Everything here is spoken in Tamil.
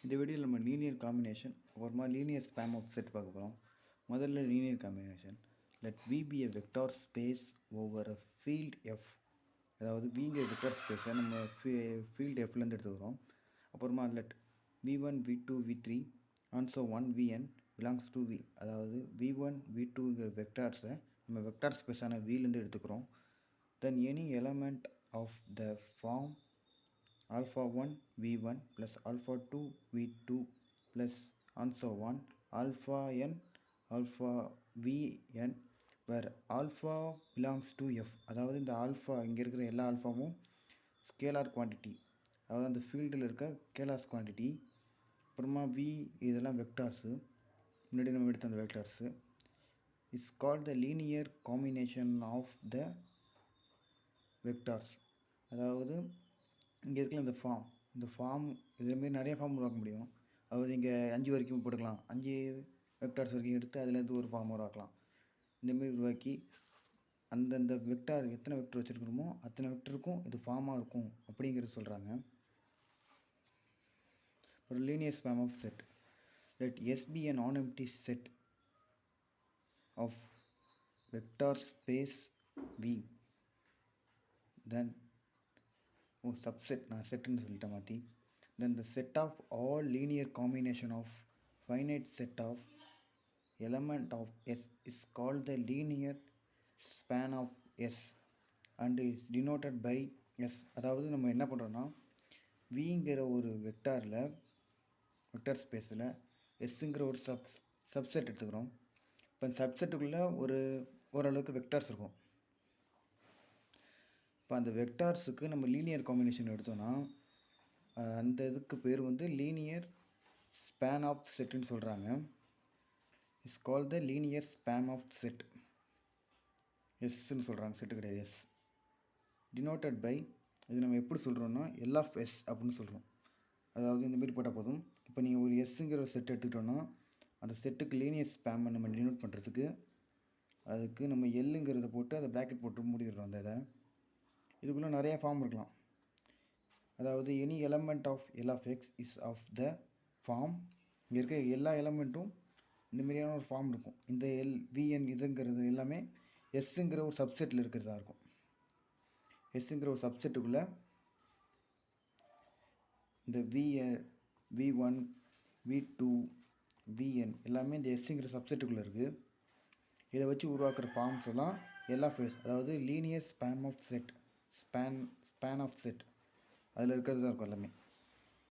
இந்த வீடியோவில் நம்ம லீனியர் காம்பினேஷன் அப்புறமா லீனியர் ஸ்பேம் ஆஃப் செட் பார்க்க போகிறோம். முதல்ல linear combination. Let V be a vector space over a field F. அதாவது விங்கிற வெக்டார் ஸ்பேஸை நம்ம ஃபீல்டு எஃப்லேருந்து எடுத்துக்கிறோம். அப்புறமா let V one V two V three also one V n belongs to V. அதாவது வி ஒன் வி டூங்கிற வெக்டார்ஸை நம்ம வெக்டார் ஸ்பேஸான விலேருந்து எடுத்துக்கிறோம். Then any element of the form alpha 1 v1 plus alpha 2 v2 plus and so on alpha n alpha vn where alpha belongs to f. அதாவது இந்த ஆல்ஃபா இங்கே இருக்கிற எல்லா ஆல்ஃபாவும் ஸ்கேலார் குவான்டிட்டி, அதாவது அந்த ஃபீல்டில் இருக்க ஸ்கேலார்ஸ் குவான்டிட்டி. அப்புறமா v இதெல்லாம் வெக்டார்ஸு, முன்னாடி நம்ம எடுத்த அந்த vectors. It's called the linear combination of the vectors. அதாவது இங்கே இருக்கிற இந்த ஃபார்ம் இதேமாரி நிறைய ஃபார்ம் உருவாக்க முடியும். அதாவது இங்கே 5 வரைக்கும் போட்டுக்கலாம், 5 வெக்டார்ஸ் வரைக்கும் எடுத்து அதுலேருந்து ஒரு ஃபார்ம் உருவாக்கலாம். இந்தமாரி உருவாக்கி அந்தந்த வெக்டார் எத்தனை வெக்டர் வச்சுருக்கிறோமோ அத்தனை வெக்டருக்கும் இது ஃபார்மாக இருக்கும் அப்படிங்கிறது சொல்கிறாங்க. ஒரு linear span of set. Let S be an nonempty set of vector space V. Then subset, நான் செட்டுன்னு சொல்லிட்டேன் மாற்றி. தென் the set of all linear combination of finite set of element of S is called the linear span of S and is denoted by S. அதாவது நம்ம என்ன பண்ணுறோன்னா விங்கிற ஒரு வெக்டாரில் வெக்டார் ஸ்பேஸில் எஸ்ஸுங்கிற ஒரு சப்செட் எடுத்துக்கிறோம். இப்போ அந்த சப்செட்டுக்குள்ளே ஓரளவுக்கு வெக்டார்ஸ் இருக்கும். இப்போ அந்த வெக்டார்ஸுக்கு நம்ம லீனியர் காம்பினேஷன் எடுத்தோன்னா அந்த இதுக்கு பேர் வந்து லீனியர் ஸ்பேன் ஆஃப் செட்டுன்னு சொல்கிறாங்க. It's call the linear span of set. எஸ்ன்னு சொல்கிறாங்க, செட்டு கிடையாது, எஸ். டினோட்டட் பை, இது நம்ம எப்படி சொல்கிறோன்னா எல் ஆஃப் எஸ் அப்படின்னு சொல்கிறோம். அதாவது இந்தமாரி போட்டால் போதும். இப்போ நீங்கள் ஒரு எஸ்ஸுங்கிற ஒரு செட் எடுத்துக்கிட்டோன்னா அந்த செட்டுக்கு லீனியர் ஸ்பேமை நம்ம டினோட் பண்ணுறதுக்கு அதுக்கு நம்ம எல்லுங்கிறத போட்டு அதை ப்ராக்கெட் போட்டு மூடிடுறோம். அந்த இதை இதுக்குள்ளே நிறைய ஃபார்ம் இருக்கலாம். அதாவது any element of L of X is of the form. இங்கே இருக்க எல்லா எலமெண்ட்டும் இந்த மாதிரியான ஒரு ஃபார்ம் இருக்கும். இந்த விஎன் இதுங்கிறது எல்லாமே எஸ்ஸுங்கிற ஒரு சப்செட்டில் இருக்கிறதா இருக்கும். எஸ்ஸுங்கிற ஒரு சப்செட்டுக்குள்ளே இந்த V one V two V N எல்லாமே இந்த எஸ்ஸுங்கிற சப்செட்டுக்குள்ளே இருக்குது. இதை வச்சு உருவாக்குற ஃபார்ம்ஸ் எல்லாம் எல் ஆஃப் எஸ், அதாவது linear span of set, span of set அதில் இருக்கிறது தான் இருக்கும் எல்லாமே.